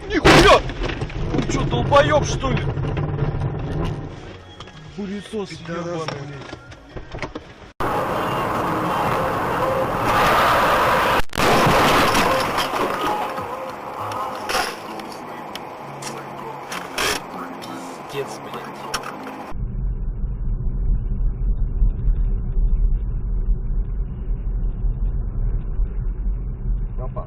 Нихуя! Он что, долбоёб, что ли? Пылесос ебаный. Отец, блядь. Папа.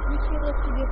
Ничего себе.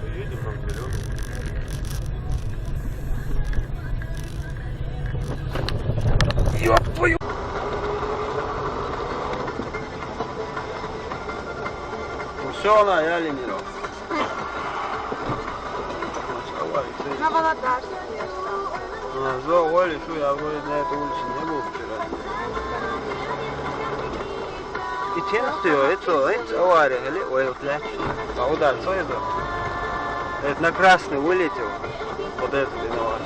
Поедем на зеленый. Ёб твою! Ну все, она, я лениров. На Володарске. Зо, Оля, что я вроде на этой улице не был вчера. И känns det ju это авария, или? Ой, отлично. А удар, что это? Это на красный вылетел. Вот это виноват.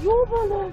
Ёбаная.